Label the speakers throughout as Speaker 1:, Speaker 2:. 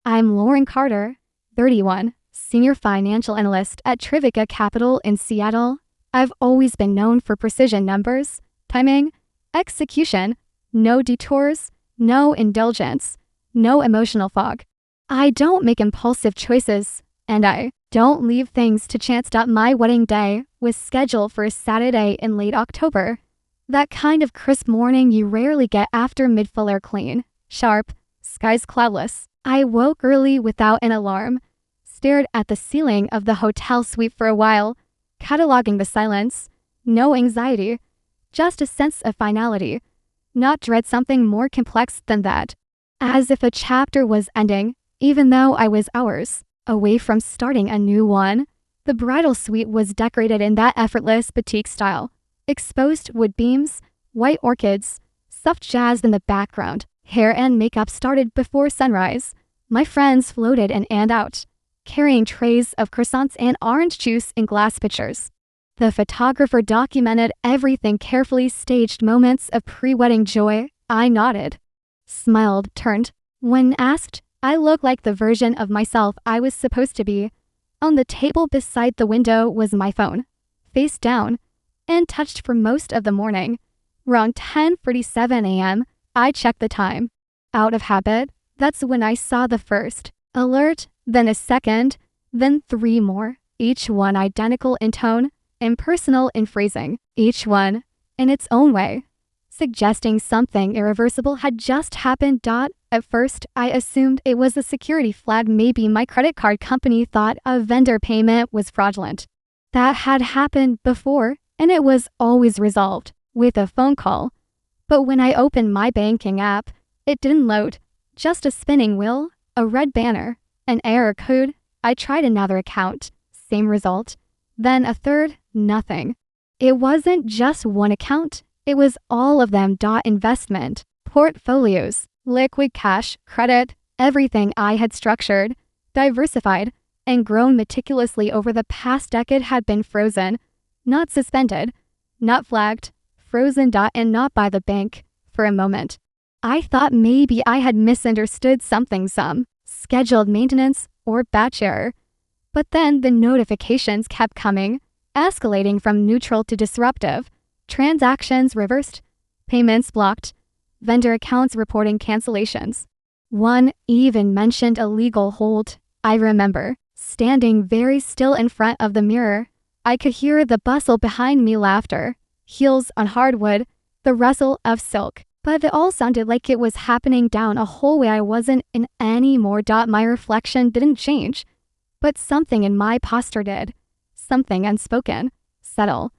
Speaker 1: I'm Lauren Carter, 31, Senior Financial Analyst at Trivica Capital in Seattle. I've always been known for precision numbers, timing, execution, no detours, no indulgence, no emotional fog. I don't make impulsive choices, and I don't leave things to chance. My wedding day was scheduled for a Saturday in late October. That kind of crisp morning you rarely get after mid-full air clean, sharp, skies cloudless. I woke early without an alarm, stared at the ceiling of the hotel suite for a while, cataloging the silence. No anxiety, just a sense of finality. Not dread something more complex than that. As if a chapter was ending, even though I was hours away from starting a new one. The bridal suite was decorated in that effortless boutique style. Exposed wood beams, white orchids, soft jazz in the background. Hair and makeup started before sunrise. My friends floated in and out, carrying trays of croissants and orange juice in glass pitchers. The photographer documented everything carefully, staged moments of pre-wedding joy. I nodded, smiled, turned. When asked, I looked like the version of myself I was supposed to be. On the table beside the window was my phone, face down, and touched for most of the morning. Around 10:47 a.m., I checked the time. Out of habit, that's when I saw the first alert, then a second, then 3 more, each one identical in tone, impersonal in phrasing, each one, in its own way, suggesting something irreversible had just happened. At first, I assumed it was a security flag. Maybe my credit card company thought a vendor payment was fraudulent. That had happened before, and it was always resolved with a phone call. But when I opened my banking app, it didn't load. Just a spinning wheel, a red banner, an error code. I tried another account, same result. Then a third, nothing. It wasn't just one account, it was all of them. Investment, portfolios, liquid cash, credit, everything I had structured, diversified, and grown meticulously over the past decade had been frozen, not suspended, not flagged, frozen. And not by the bank. For a moment, I thought maybe I had misunderstood something, some scheduled maintenance or batch error. But then the notifications kept coming, escalating from neutral to disruptive. Transactions reversed, payments blocked, vendor accounts reporting cancellations. One even mentioned a legal hold. I remember standing very still in front of the mirror. I could hear the bustle behind me, laughter, heels on hardwood, the rustle of silk. But it all sounded like it was happening down a hallway I wasn't in anymore. My reflection didn't change. But something in my posture did. Something unspoken, subtle,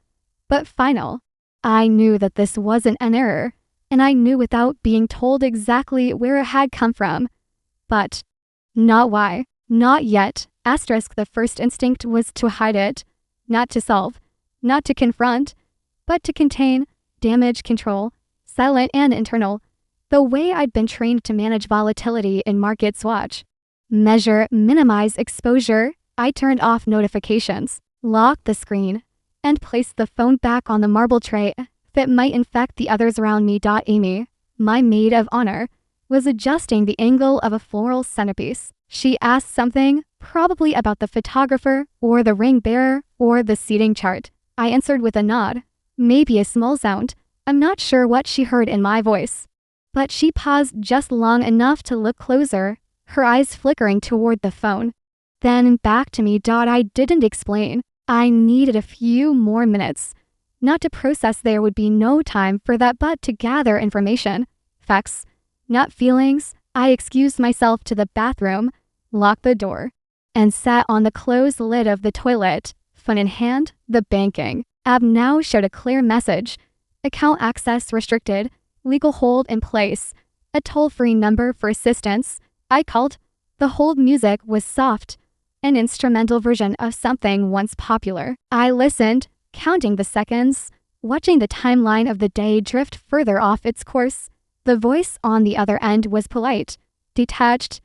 Speaker 1: but final. I knew that this wasn't an error, and I knew without being told exactly where it had come from. But not why, not yet. The first instinct was to hide it, not to solve, not to confront, but to contain, damage control, silent and internal, the way I'd been trained to manage volatility in markets. Watch, measure, minimize exposure. I turned off notifications, locked the screen, and placed the phone back on the marble tray that might infect the others around me. Amy, my maid of honor, was adjusting the angle of a floral centerpiece. She asked something, probably about the photographer, or the ring bearer, or the seating chart. I answered with a nod, maybe a small sound. I'm not sure what she heard in my voice. But she paused just long enough to look closer, her eyes flickering toward the phone. Then back to me. I didn't explain. I needed a few more minutes. Not to process, there would be no time for that, but to gather information. Facts, not feelings. I excused myself to the bathroom, locked the door, and sat on the closed lid of the toilet. Phone in hand, the banking app now showed a clear message. Account access restricted, legal hold in place, a toll-free number for assistance. I called. The hold music was soft, an instrumental version of something once popular. I listened, counting the seconds, watching the timeline of the day drift further off its course. The voice on the other end was polite, detached,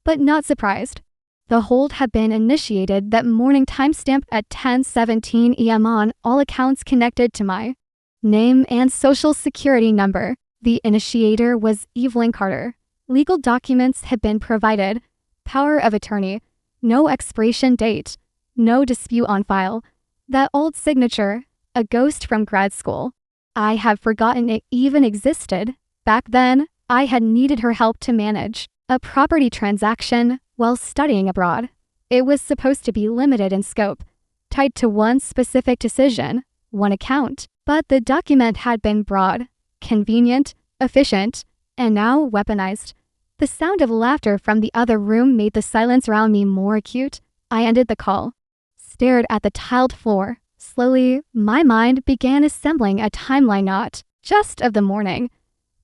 Speaker 1: but not surprised. The hold had been initiated that morning, timestamped at 10:17 a.m. on all accounts connected to my name and social security number. The initiator was Evelyn Carter. Legal documents had been provided, Power of attorney. No expiration date. No dispute on file. That old signature. A ghost from grad school. I had forgotten it even existed. Back then, I had needed her help to manage a property transaction while studying abroad. It was supposed to be limited in scope, tied to one specific decision, one account. But the document had been broad, convenient, efficient, and now weaponized. The sound of laughter from the other room made the silence around me more acute. I ended the call, stared at the tiled floor. Slowly, my mind began assembling a timeline not just of the morning,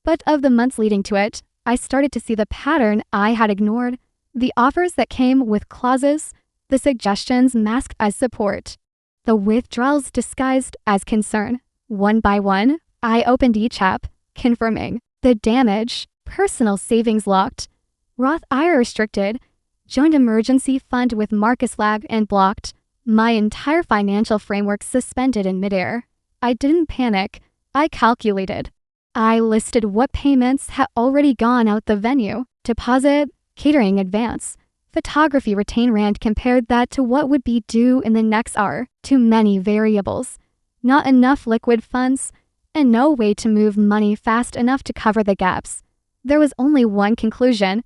Speaker 1: but of the months leading to it. I started to see the pattern I had ignored, the offers that came with clauses, the suggestions masked as support, the withdrawals disguised as concern. One by one, I opened each app, confirming the damage, personal savings locked, Roth IRA restricted, joint emergency fund with Marcus lag and blocked, my entire financial framework suspended in midair. I didn't panic. I calculated. I listed what payments had already gone out the venue, deposit, catering advance, photography retain rent, compared that to what would be due in the next hour. Too many variables, not enough liquid funds, and no way to move money fast enough to cover the gaps. There was only one conclusion.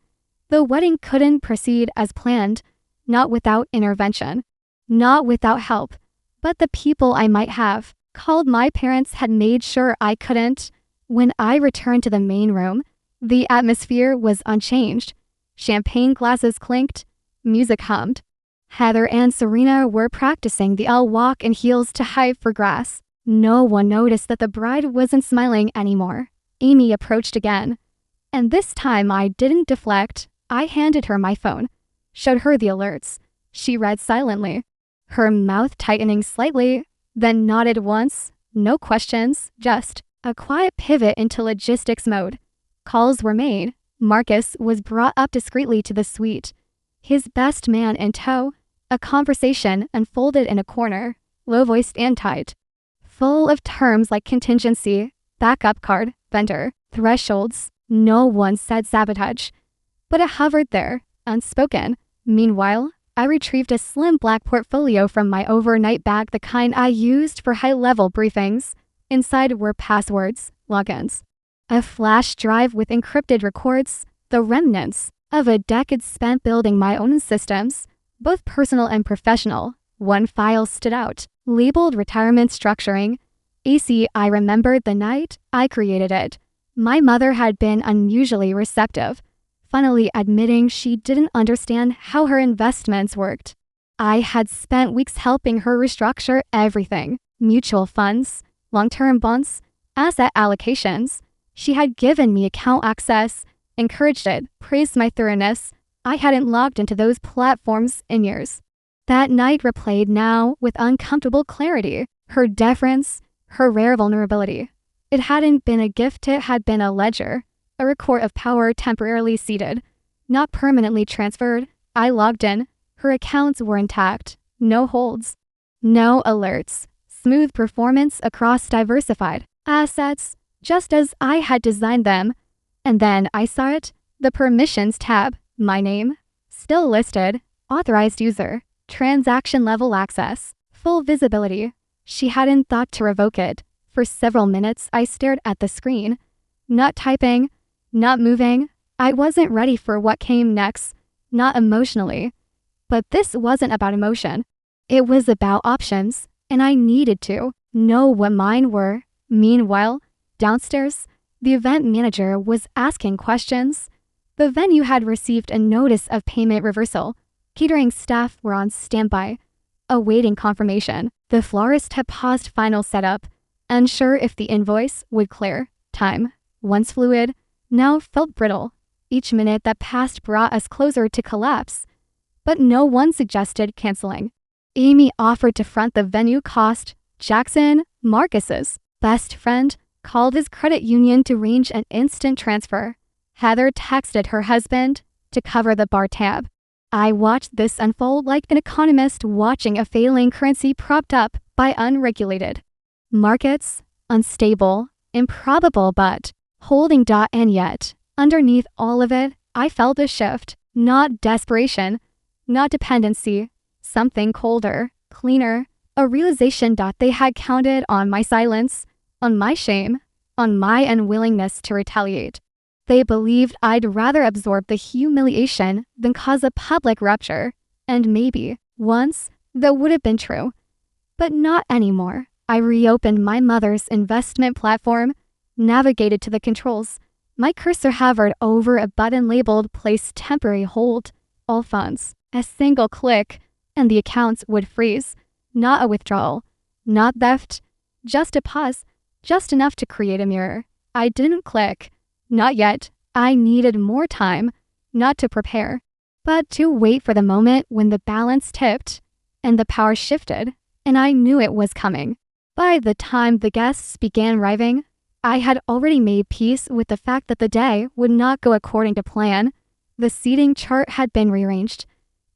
Speaker 1: The wedding couldn't proceed as planned, not without intervention, not without help. But the people I might have called my parents had made sure I couldn't. When I returned to the main room, the atmosphere was unchanged. Champagne glasses clinked, music hummed. Heather and Serena were practicing the I'll walk in heels to hide for grass. No one noticed that the bride wasn't smiling anymore. Amy approached again, and this time I didn't deflect. I handed her my phone, showed her the alerts. She read silently, her mouth tightening slightly, then nodded once. No questions, just a quiet pivot into logistics mode. Calls were made. Marcus was brought up discreetly to the suite, his best man in tow. A conversation unfolded in a corner, low-voiced and tight, full of terms like contingency, backup card, vendor, thresholds. No one said sabotage, but it hovered there, unspoken. Meanwhile, I retrieved a slim black portfolio from my overnight bag, the kind I used for high-level briefings. Inside were passwords, logins, a flash drive with encrypted records, the remnants of a decade spent building my own systems, both personal and professional. One file stood out, labeled retirement structuring. AC. I remembered the night I created it. My mother had been unusually receptive, finally admitting she didn't understand how her investments worked. I had spent weeks helping her restructure everything: mutual funds, long-term bonds, asset allocations. She had given me account access, encouraged it, praised my thoroughness. I hadn't logged into those platforms in years. That night replayed now with uncomfortable clarity. Her deference, her rare vulnerability. It hadn't been a gift, it had been a ledger, a record of power temporarily seated, not permanently transferred. I logged in. Her accounts were intact. No holds, no alerts. Smooth performance across diversified assets, just as I had designed them. And then I saw it, the permissions tab, my name, still listed, authorized user, transaction level access, full visibility. She hadn't thought to revoke it. For several minutes, I stared at the screen, not typing, not moving. I wasn't ready for what came next, not emotionally. But this wasn't about emotion. It was about options, and I needed to know what mine were. Meanwhile, downstairs, the event manager was asking questions. The venue had received a notice of payment reversal. Catering staff were on standby, awaiting confirmation. The florist had paused final setup, unsure if the invoice would clear. Time, once fluid, now felt brittle. Each minute that passed brought us closer to collapse, but no one suggested canceling. Amy offered to front the venue cost. Jackson, Marcus's best friend, called his credit union to arrange an instant transfer. Heather texted her husband to cover the bar tab. I watched this unfold like an economist watching a failing currency propped up by unregulated markets, unstable, improbable, but holding. And yet, underneath all of it, I felt a shift. Not desperation, not dependency, something colder, cleaner, a realization that they had counted on my silence, on my shame, on my unwillingness to retaliate. They believed I'd rather absorb the humiliation than cause a public rupture. And maybe, once, that would have been true. But not anymore. I reopened my mother's investment platform, navigated to the controls. My cursor hovered over a button labeled Place Temporary Hold, All Funds. A single click, and the accounts would freeze. Not a withdrawal, not theft, just a pause, just enough to create a mirror. I didn't click. Not yet. I needed more time, not to prepare, but to wait for the moment when the balance tipped and the power shifted, and I knew it was coming. By the time the guests began arriving, I had already made peace with the fact that the day would not go according to plan. The seating chart had been rearranged,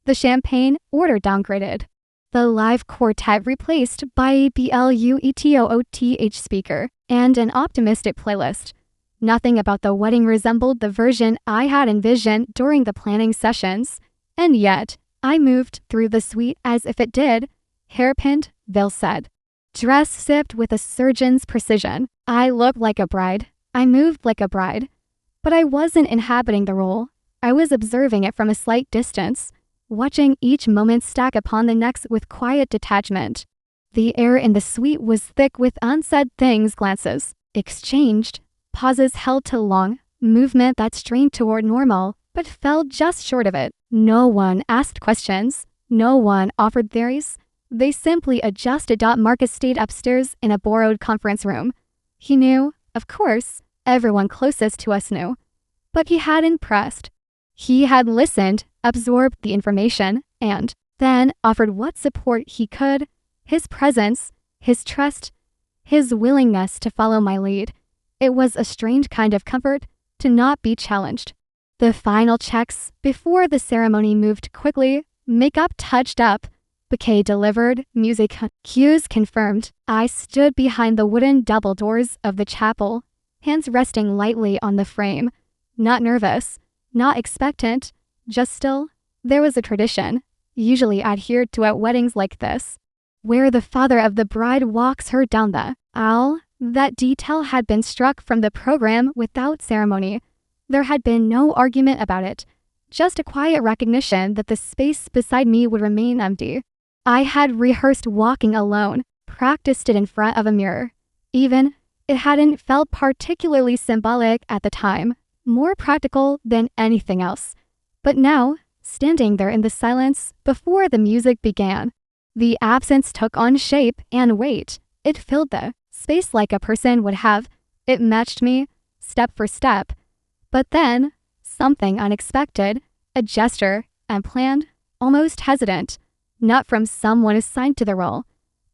Speaker 1: the champagne order downgraded, the live quartet replaced by a BLUETOOTH speaker, and an optimistic playlist. Nothing about the wedding resembled the version I had envisioned during the planning sessions, and yet I moved through the suite as if it did. Hairpinned, veil set, dress sipped with a surgeon's precision. I looked like a bride. I moved like a bride. But I wasn't inhabiting the role. I was observing it from a slight distance, watching each moment stack upon the next with quiet detachment. The air in the suite was thick with unsaid things, glances exchanged, pauses held too long, movement that strained toward normal, but fell just short of it. No one asked questions. No one offered theories. They simply adjusted. Marcus stayed upstairs in a borrowed conference room. He knew, of course, everyone closest to us knew. But he hadn't pressed. He had listened, absorbed the information, and then offered what support he could. His presence, his trust, his willingness to follow my lead. It was a strange kind of comfort to not be challenged. The final checks before the ceremony moved quickly, makeup touched up, bouquet delivered, music cues confirmed. I stood behind the wooden double doors of the chapel, hands resting lightly on the frame. Not nervous, not expectant, just still. There was a tradition, usually adhered to at weddings like this, where the father of the bride walks her down the aisle. That detail had been struck from the program without ceremony. There had been no argument about it, just a quiet recognition that the space beside me would remain empty. I had rehearsed walking alone, practiced it in front of a mirror. Even, it hadn't felt particularly symbolic at the time, more practical than anything else. But now, standing there in the silence before the music began, the absence took on shape and weight. It filled the space like a person would have. It matched me, step for step. But then, something unexpected, a gesture, unplanned, almost hesitant, not from someone assigned to the role,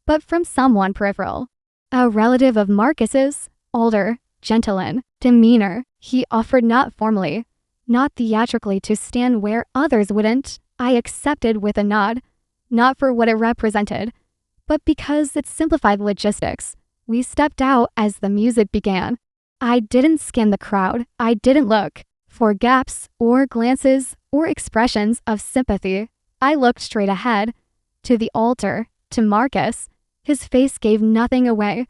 Speaker 1: but from someone peripheral. A relative of Marcus's, older, gentle in demeanor. He offered not formally, not theatrically to stand where others wouldn't. I accepted with a nod, not for what it represented, but because it simplified logistics. We stepped out as the music began. I didn't scan the crowd. I didn't look for gaps or glances or expressions of sympathy. I looked straight ahead, to the altar, to Marcus. His face gave nothing away,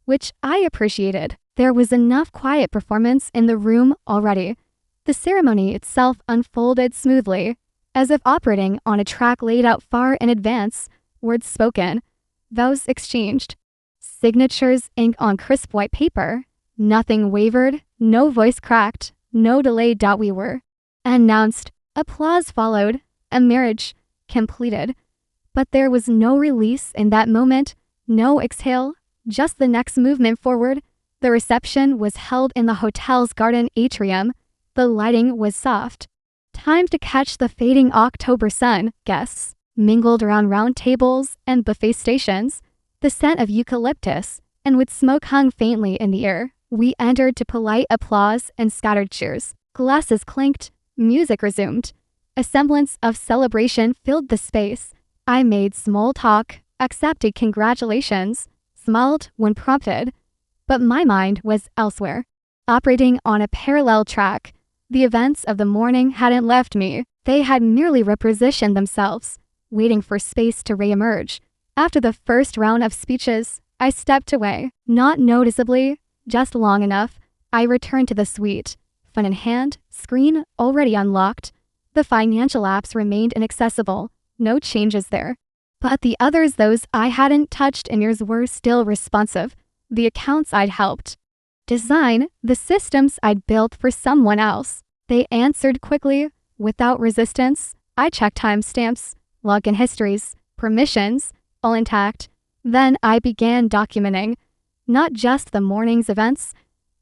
Speaker 1: which I appreciated. There was enough quiet performance in the room already. The ceremony itself unfolded smoothly, as if operating on a track laid out far in advance. Words spoken, vows exchanged, signatures inked on crisp white paper. Nothing wavered, no voice cracked, no delay. We were announced. Applause followed, a marriage completed. But there was no release in that moment, no exhale, just the next movement forward. The reception was held in the hotel's garden atrium. The lighting was soft. Time to catch the fading October sun. Guests mingled around round tables and buffet stations, the scent of eucalyptus and with smoke hung faintly in the air. We entered to polite applause and scattered cheers. Glasses clinked, music resumed. A semblance of celebration filled the space. I made small talk, accepted congratulations, smiled when prompted, but my mind was elsewhere, operating on a parallel track. The events of the morning hadn't left me. They had merely repositioned themselves, waiting for space to reemerge. After the first round of speeches, I stepped away, not noticeably, just long enough. I returned to the suite, phone in hand, screen already unlocked. The financial apps remained inaccessible, no changes there. But the others, those I hadn't touched in years, were still responsive. The accounts I'd helped design, the systems I'd built for someone else. They answered quickly, without resistance. I checked timestamps, login histories, permissions, all intact. Then I began documenting, not just the morning's events,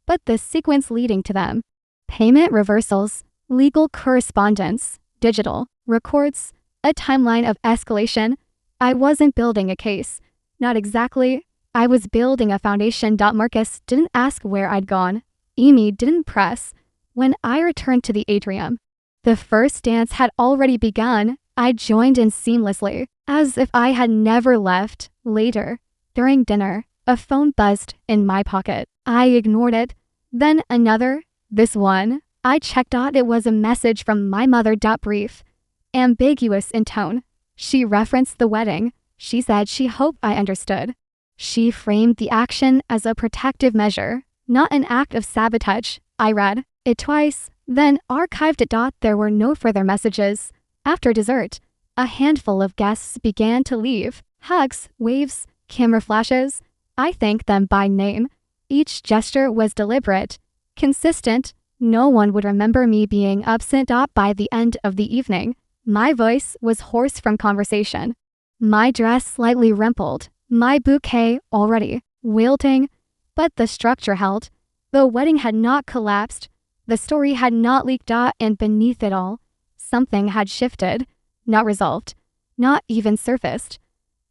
Speaker 1: but the sequence leading to them. Payment reversals, legal correspondence, digital records, a timeline of escalation. I wasn't building a case. Not exactly. I was building a foundation. Marcus didn't ask where I'd gone. Amy didn't press. When I returned to the atrium, the first dance had already begun. I joined in seamlessly, as if I had never left. Later, during dinner, a phone buzzed in my pocket. I ignored it. Then another. This one. I checked out. It was a message from my mother. Brief, ambiguous in tone. She referenced the wedding. She said she hoped I understood. She framed the action as a protective measure, not an act of sabotage. I read it twice, then archived it. There were no further messages. After dessert, a handful of guests began to leave. Hugs, waves, camera flashes. I thanked them by name. Each gesture was deliberate, consistent. No one would remember me being absent. By the end of the evening, my voice was hoarse from conversation. My dress slightly rumpled, my bouquet already wilting, but the structure held. The wedding had not collapsed. The story had not leaked. And beneath it all, something had shifted, not resolved, not even surfaced,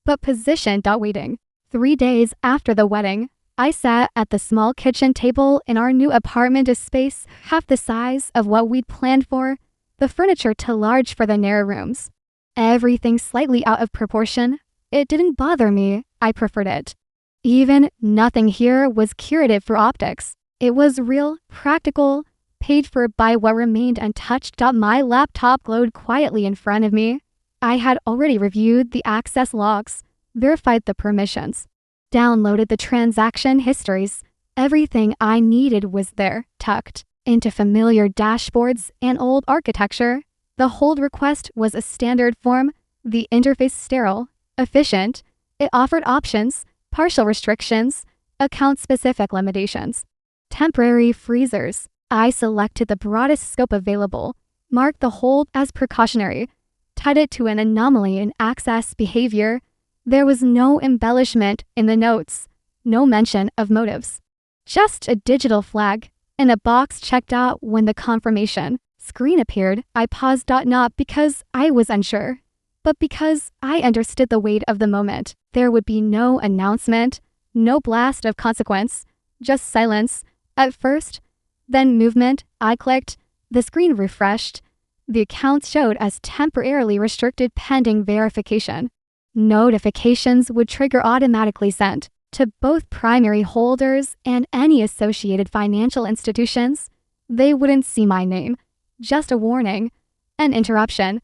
Speaker 1: but positioned. Waiting. 3 days after the wedding, I sat at the small kitchen table in our new apartment, a space half the size of what we'd planned for, the furniture too large for the narrow rooms. Everything slightly out of proportion. It didn't bother me. I preferred it. Even nothing here was curated for optics. It was real, practical, paid for by what remained untouched. My laptop glowed quietly in front of me. I had already reviewed the access logs, verified the permissions, downloaded the transaction histories. Everything I needed was there, tucked into familiar dashboards and old architecture. The hold request was a standard form, the interface sterile, efficient. It offered options, partial restrictions, account-specific limitations, temporary freezers. I selected the broadest scope available, marked the hold as precautionary, tied it to an anomaly in access behavior. There was no embellishment in the notes, no mention of motives. Just a digital flag, and a box checked out when the confirmation screen appeared. I paused. Not because I was unsure, but because I understood the weight of the moment. There would be no announcement, no blast of consequence, just silence. At first, then movement. I clicked. The screen refreshed. The account showed as temporarily restricted pending verification. Notifications would trigger automatically sent to both primary holders and any associated financial institutions. They wouldn't see my name, just a warning, an interruption.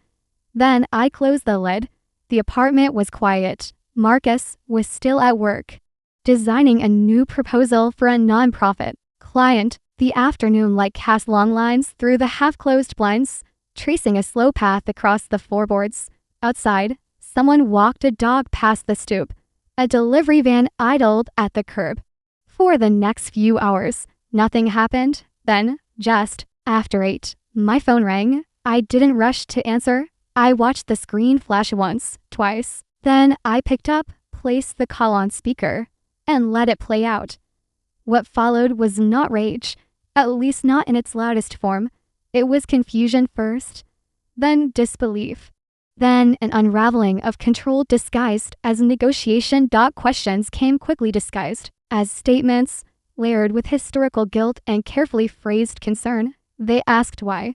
Speaker 1: Then I closed the lid. The apartment was quiet. Marcus was still at work, designing a new proposal for a nonprofit client. The afternoon light cast long lines through the half-closed blinds, tracing a slow path across the floorboards. Outside, someone walked a dog past the stoop. A delivery van idled at the curb. For the next few hours, nothing happened. Then, just after 8, my phone rang. I didn't rush to answer. I watched the screen flash once, twice. Then I picked up, placed the call on speaker, and let it play out. What followed was not rage, at least not in its loudest form. It was confusion first, then disbelief, then an unraveling of control disguised as negotiation. Questions came quickly disguised as statements, layered with historical guilt and carefully phrased concern. They asked why,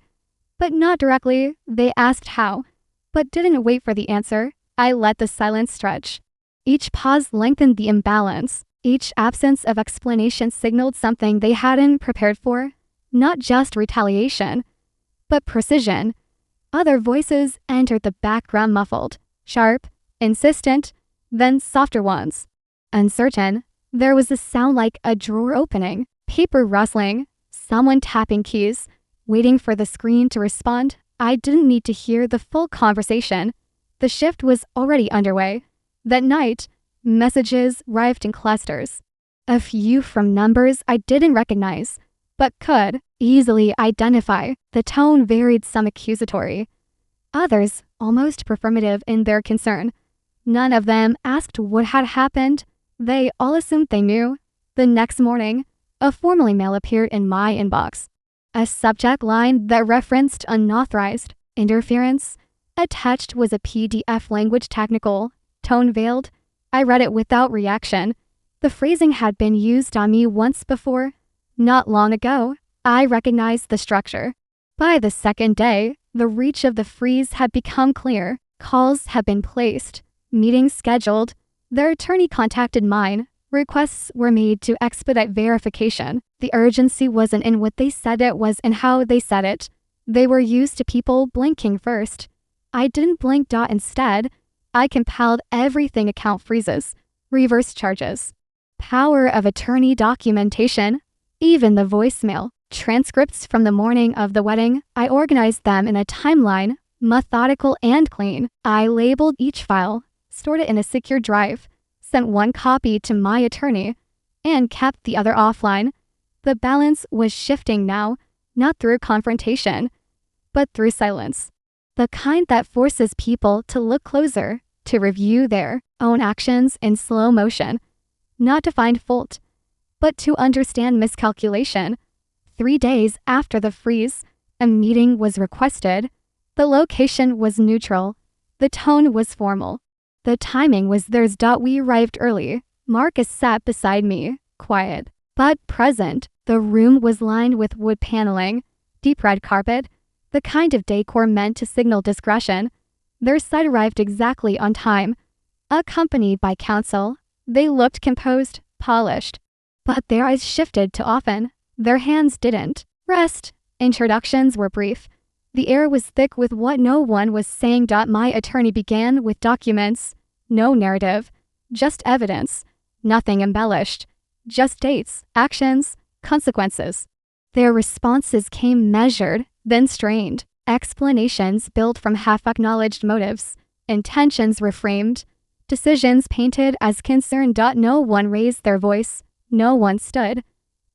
Speaker 1: but not directly. They asked how, but didn't wait for the answer. I let the silence stretch. Each pause lengthened the imbalance. Each absence of explanation signaled something they hadn't prepared for. Not just retaliation, but precision. Other voices entered the background muffled, sharp, insistent, then softer ones. Uncertain, there was a sound like a drawer opening, paper rustling, someone tapping keys, waiting for the screen to respond. I didn't need to hear the full conversation. The shift was already underway. That night, messages arrived in clusters. A few from numbers I didn't recognize, but could easily identify. The tone varied, some accusatory, others almost performative in their concern. None of them asked what had happened. They all assumed they knew. The next morning, a formal email appeared in my inbox. A subject line that referenced unauthorized interference. Attached was a PDF, language technical, tone veiled. I read it without reaction. The phrasing had been used on me once before. Not long ago, I recognized the structure. By the second day, the reach of the freeze had become clear. Calls had been placed, meetings scheduled. Their attorney contacted mine. Requests were made to expedite verification. The urgency wasn't in what they said, it was in how they said it. They were used to people blinking first. I didn't blink. Instead, I compiled everything: account freezes, reverse charges, power of attorney documentation, even the voicemail, transcripts from the morning of the wedding. I organized them in a timeline, methodical and clean. I labeled each file, stored it in a secure drive, sent one copy to my attorney, and kept the other offline. The balance was shifting now, not through confrontation, but through silence. The kind that forces people to look closer, to review their own actions in slow motion, not to find fault, but to understand miscalculation. 3 days after the freeze, a meeting was requested. The location was neutral. The tone was formal. The timing was theirs. We arrived early. Marcus sat beside me, quiet, but present. The room was lined with wood paneling, deep red carpet, the kind of decor meant to signal discretion. Their side arrived exactly on time, accompanied by counsel. They looked composed, polished, but their eyes shifted too often. Their hands didn't rest. Introductions were brief. The air was thick with what no one was saying. My attorney began with documents, no narrative, just evidence, nothing embellished, just dates, actions, consequences. Their responses came measured, then strained. Explanations built from half-acknowledged motives, intentions reframed, decisions painted as concerned. No one raised their voice, no one stood.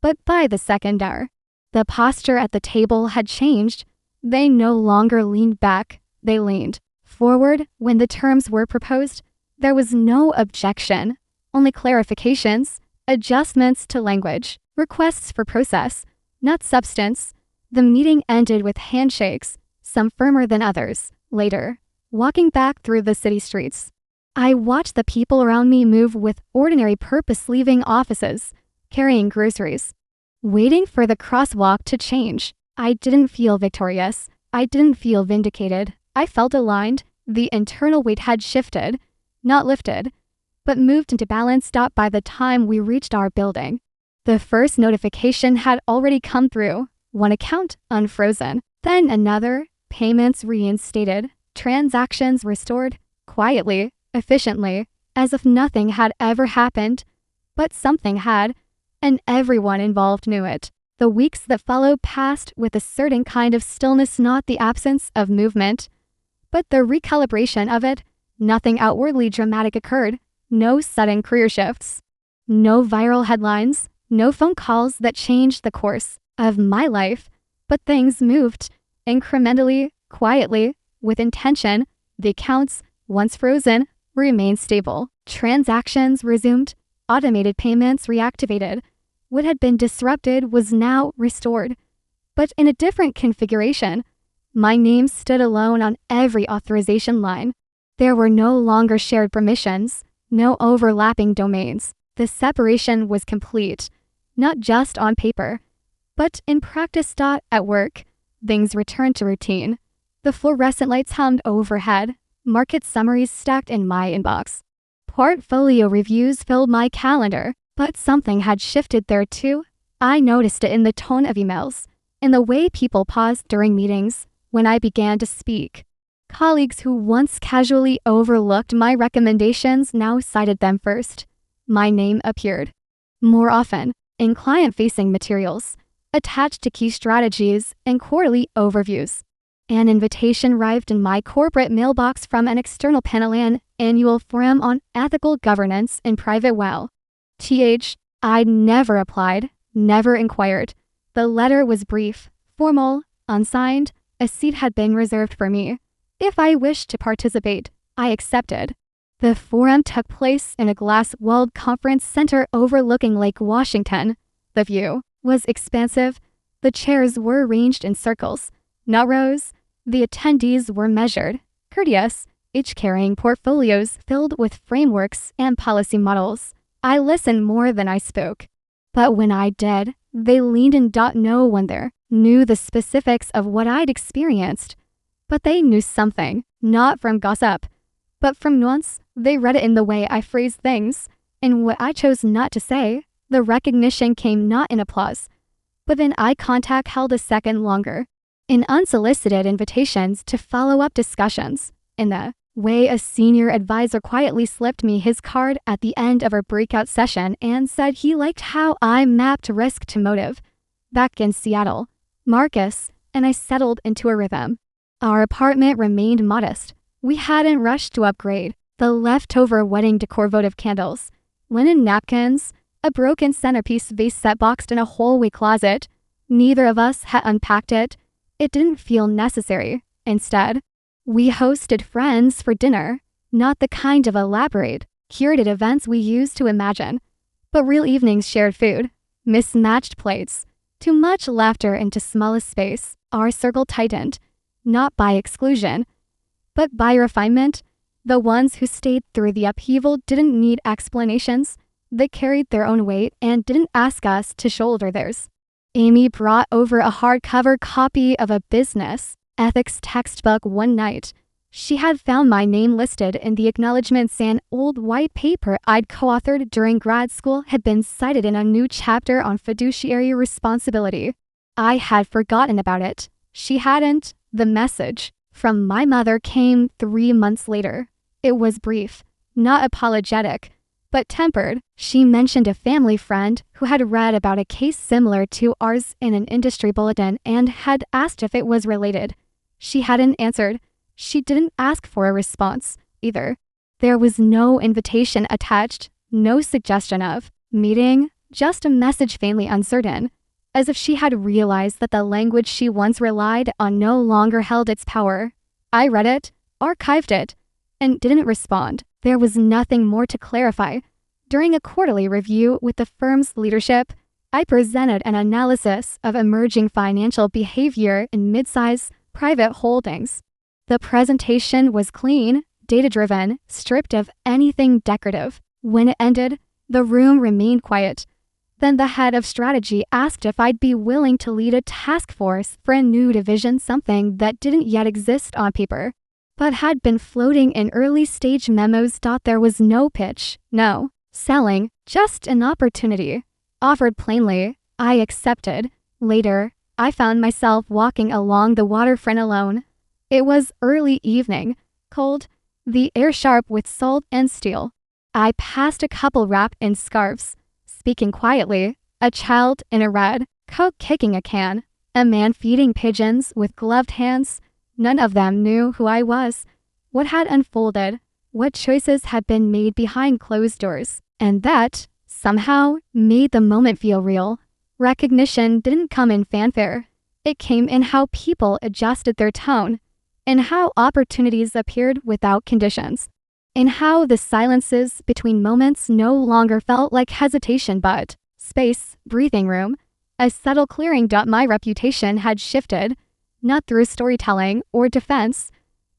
Speaker 1: But by the second hour, the posture at the table had changed. They no longer leaned back, they leaned forward. When the terms were proposed, there was no objection, only clarifications, adjustments to language, requests for process, not substance. The meeting ended with handshakes, some firmer than others. Later, walking back through the city streets, I watched the people around me move with ordinary purpose, leaving offices, carrying groceries, waiting for the crosswalk to change. I didn't feel victorious. I didn't feel vindicated. I felt aligned. The internal weight had shifted, not lifted, but moved into balance. By the time we reached our building, the first notification had already come through. One account unfrozen, then another, payments reinstated, transactions restored, quietly, efficiently, as if nothing had ever happened. But something had, and everyone involved knew it. The weeks that followed passed with a certain kind of stillness, not the absence of movement, but the recalibration of it. Nothing outwardly dramatic occurred, no sudden career shifts, no viral headlines, no phone calls that changed the course of my life, but things moved incrementally, quietly, with intention. The accounts, once frozen, remained stable. Transactions resumed, automated payments reactivated. What had been disrupted was now restored, but in a different configuration. My name stood alone on every authorization line. There were no longer shared permissions, no overlapping domains. The separation was complete, not just on paper, but in practice. At work, things returned to routine. The fluorescent lights hummed overhead, market summaries stacked in my inbox. Portfolio reviews filled my calendar. But something had shifted there too. I noticed it in the tone of emails, in the way people paused during meetings, When I began to speak, colleagues who once casually overlooked my recommendations now cited them first. My name appeared more often in client-facing materials, attached to key strategies and quarterly overviews. An invitation arrived in my corporate mailbox from an external panel and annual forum on ethical governance in private well. I'd never applied, never inquired. The letter was brief, formal, unsigned. A seat had been reserved for me. If I wished to participate, I accepted. The forum took place in a glass-walled conference center overlooking Lake Washington. The view was expansive. The chairs were arranged in circles, not rows. The attendees were measured, courteous, each carrying portfolios filled with frameworks and policy models. I listened more than I spoke. But when I did, they leaned in. No one there knew the specifics of what I'd experienced. But they knew something, not from gossip, but from nuance. They read it in the way I phrased things, in what I chose not to say. The recognition came not in applause, but in eye contact held a second longer, in unsolicited invitations to follow up discussions, in the way a senior advisor quietly slipped me his card at the end of a breakout session and said he liked how I mapped risk to motive. Back in Seattle, Marcus and I settled into a rhythm. Our apartment remained modest. We hadn't rushed to upgrade. The leftover wedding decor votive candles, linen napkins, a broken centerpiece vase set boxed in a hallway closet. Neither of us had unpacked it. It didn't feel necessary. Instead, we hosted friends for dinner, not the kind of elaborate, curated events we used to imagine, but real evenings, shared food, mismatched plates, too much laughter into smallest space. Our circle tightened, not by exclusion, but by refinement. The ones who stayed through the upheaval didn't need explanations. They carried their own weight and didn't ask us to shoulder theirs. Amy brought over a hardcover copy of a business ethics textbook one night. She had found my name listed in the acknowledgments. An old white paper I'd co-authored during grad school had been cited in a new chapter on fiduciary responsibility. I had forgotten about it. She hadn't. The message from my mother came 3 months later. It was brief, not apologetic, but tempered. She mentioned a family friend who had read about a case similar to ours in an industry bulletin and had asked if it was related. She hadn't answered. She didn't ask for a response, either. There was no invitation attached, no suggestion of meeting, just a message faintly uncertain, as if she had realized that the language she once relied on no longer held its power. I read it, archived it, and didn't respond. There was nothing more to clarify. During a quarterly review with the firm's leadership, I presented an analysis of emerging financial behavior in mid-size private holdings. The presentation was clean, data-driven, stripped of anything decorative. When it ended, the room remained quiet. Then the head of strategy asked if I'd be willing to lead a task force for a new division, something that didn't yet exist on paper, but had been floating in early-stage memos. There was no pitch, no selling, just an opportunity. Offered plainly, I accepted. Later, I found myself walking along the waterfront alone. It was early evening, cold, the air sharp with salt and steel. I passed a couple wrapped in scarves, speaking quietly, a child in a red coat kicking a can, a man feeding pigeons with gloved hands. None of them knew who I was, what had unfolded, what choices had been made behind closed doors, and that, somehow, made the moment feel real. Recognition didn't come in fanfare. It came in how people adjusted their tone, in how opportunities appeared without conditions, in how the silences between moments no longer felt like hesitation but space, breathing room, a subtle clearing. My reputation had shifted, not through storytelling or defense,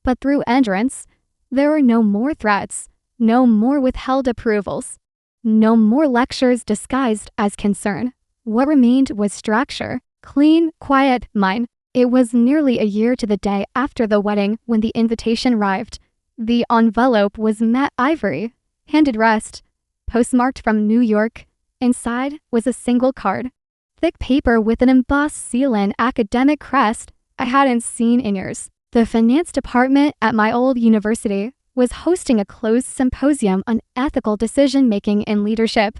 Speaker 1: but through endurance. There were no more threats, no more withheld approvals, no more lectures disguised as concern. What remained was structure, clean, quiet, mine. It was nearly a year to the day after the wedding when the invitation arrived. The envelope was matte ivory, handed rust, postmarked from New York. Inside was a single card, thick paper with an embossed seal and academic crest, I hadn't seen in years. The finance department at my old university was hosting a closed symposium on ethical decision-making and leadership.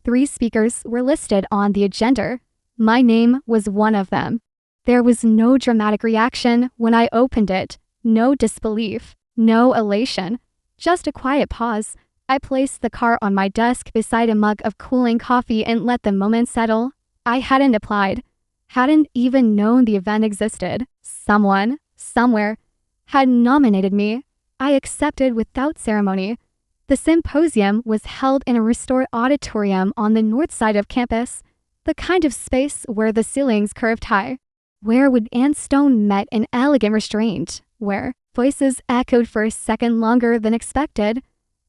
Speaker 1: 3 speakers were listed on the agenda. My name was one of them. There was no dramatic reaction when I opened it, no disbelief, no elation, just a quiet pause. I placed the card on my desk beside a mug of cooling coffee and let the moment settle. I hadn't applied, hadn't even known the event existed. Someone, somewhere, had nominated me. I accepted without ceremony. The symposium was held in a restored auditorium on the north side of campus, the kind of space where the ceilings curved high, where wood and stone met in elegant restraint, where voices echoed for a second longer than expected.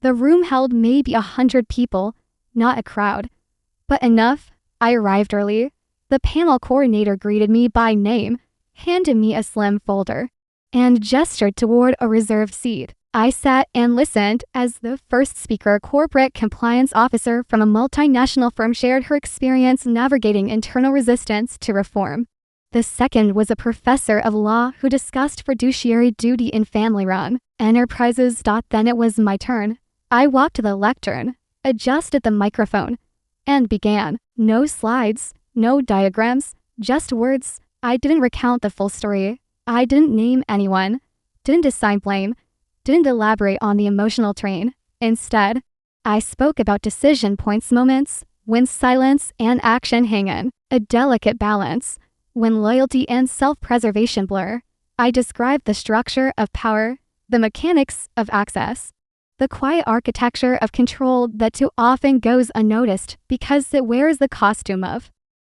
Speaker 1: The room held maybe 100 people, not a crowd, but enough. I arrived early. The panel coordinator greeted me by name, handed me a slim folder, and gestured toward a reserved seat. I sat and listened as the first speaker, corporate compliance officer from a multinational firm, shared her experience navigating internal resistance to reform. The second was a professor of law who discussed fiduciary duty in family-run enterprises. Then it was my turn. I walked to the lectern, adjusted the microphone, and began. No slides, no diagrams, just words. I didn't recount the full story. I didn't name anyone, didn't assign blame, didn't elaborate on the emotional train. Instead, I spoke about decision points, moments when silence and action hang in a delicate balance, when loyalty and self-preservation blur. I described the structure of power, the mechanics of access, the quiet architecture of control that too often goes unnoticed because it wears the costume of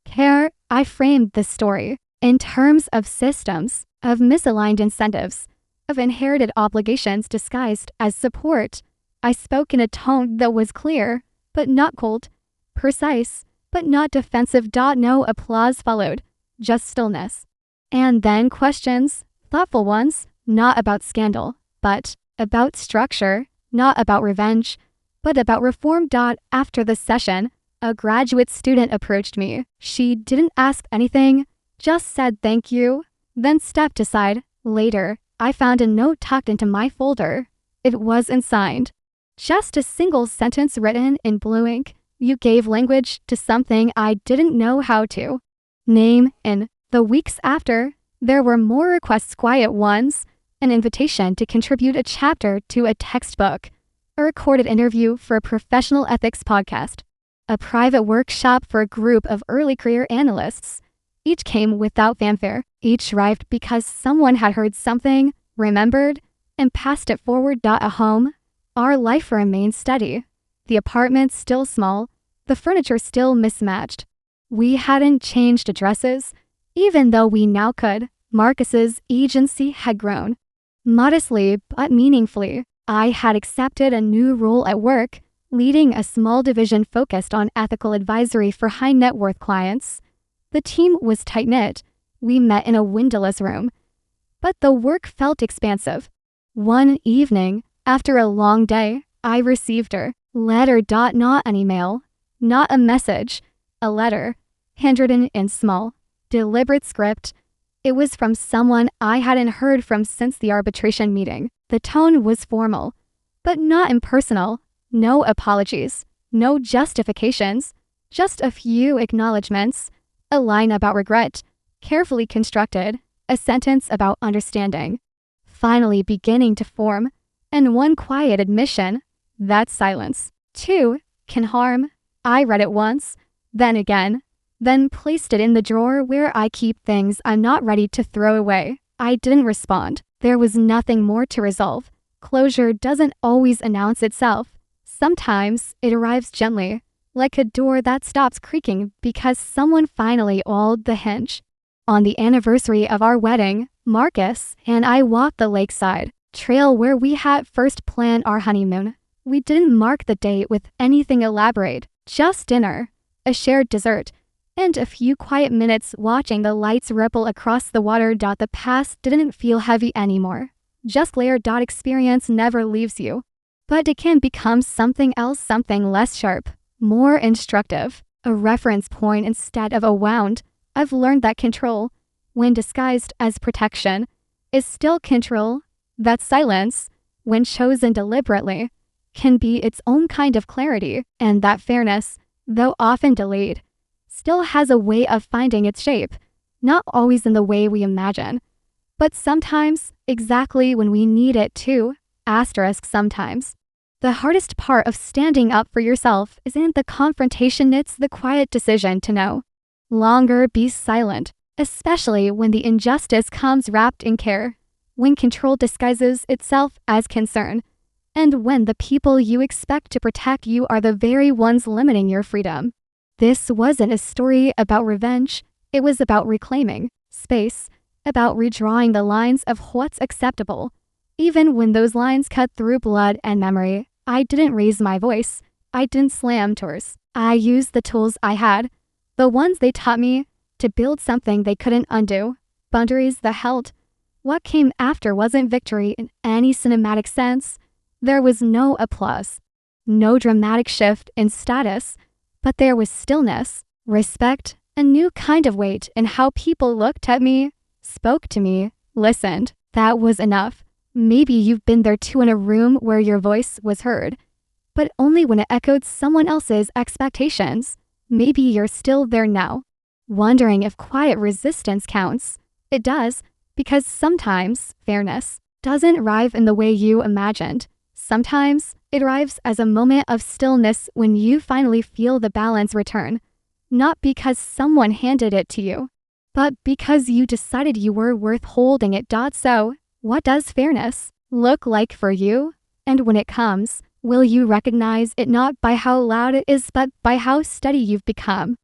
Speaker 1: care. I framed the story in terms of systems, of misaligned incentives, of inherited obligations disguised as support. I spoke in a tone that was clear, but not cold, precise, but not defensive. No applause followed, just stillness. And then questions, thoughtful ones, not about scandal, but about structure, not about revenge, but about reform. After the session, a graduate student approached me. She didn't ask anything, just said thank you, then stepped aside. Later, I found a note tucked into my folder. It wasn't signed. Just a single sentence written in blue ink. You gave language to something I didn't know how to name. In the weeks after, there were more requests, quiet ones, an invitation to contribute a chapter to a textbook, a recorded interview for a professional ethics podcast, a private workshop for a group of early career analysts. Each came without fanfare. Each arrived because someone had heard something, remembered, and passed it forward. At home, our life remained steady. The apartment still small, the furniture still mismatched. We hadn't changed addresses, even though we now could. Marcus's agency had grown. Modestly but meaningfully, I had accepted a new role at work, leading a small division focused on ethical advisory for high net worth clients. The team was tight-knit. We met in a windowless room, but the work felt expansive. One evening, after a long day, I received a letter. Not an email, not a message, a letter, handwritten in small, deliberate script. It was from someone I hadn't heard from since the arbitration meeting. The tone was formal, but not impersonal. No apologies, no justifications, just a few acknowledgments, a line about regret, carefully constructed, a sentence about understanding, finally beginning to form, and one quiet admission that silence, too, can harm. I read it once, then again, then placed it in the drawer where I keep things I'm not ready to throw away. I didn't respond. There was nothing more to resolve. Closure doesn't always announce itself. Sometimes it arrives gently, like a door that stops creaking because someone finally oiled the hinge. On the anniversary of our wedding, Marcus and I walked the lakeside trail where we had first planned our honeymoon. We didn't mark the date with anything elaborate, just dinner, a shared dessert, and a few quiet minutes watching the lights ripple across the water. The past didn't feel heavy anymore. Just layered. Experience never leaves you, but it can become something else, something less sharp, more instructive, a reference point instead of a wound. I've learned that control, when disguised as protection, is still control. That silence, when chosen deliberately, can be its own kind of clarity, and that fairness, though often delayed, still has a way of finding its shape, not always in the way we imagine, but sometimes exactly when we need it too. Asterisk sometimes. The hardest part of standing up for yourself isn't the confrontation, it's the quiet decision to no longer be silent, especially when the injustice comes wrapped in care, when control disguises itself as concern, and when the people you expect to protect you are the very ones limiting your freedom. This wasn't a story about revenge, it was about reclaiming space, about redrawing the lines of what's acceptable. Even when those lines cut through blood and memory, I didn't raise my voice. I didn't slam doors. I used the tools I had, the ones they taught me, to build something they couldn't undo, boundaries that held. What came after wasn't victory in any cinematic sense. There was no applause, no dramatic shift in status, but there was stillness, respect, a new kind of weight in how people looked at me, spoke to me, listened. That was enough. Maybe you've been there too, in a room where your voice was heard, but only when it echoed someone else's expectations. Maybe you're still there now, wondering if quiet resistance counts. It does, because sometimes fairness doesn't arrive in the way you imagined. Sometimes it arrives as a moment of stillness when you finally feel the balance return, not because someone handed it to you, but because you decided you were worth holding it. So, what does fairness look like for you? And when it comes, will you recognize it not by how loud it is, but by how steady you've become?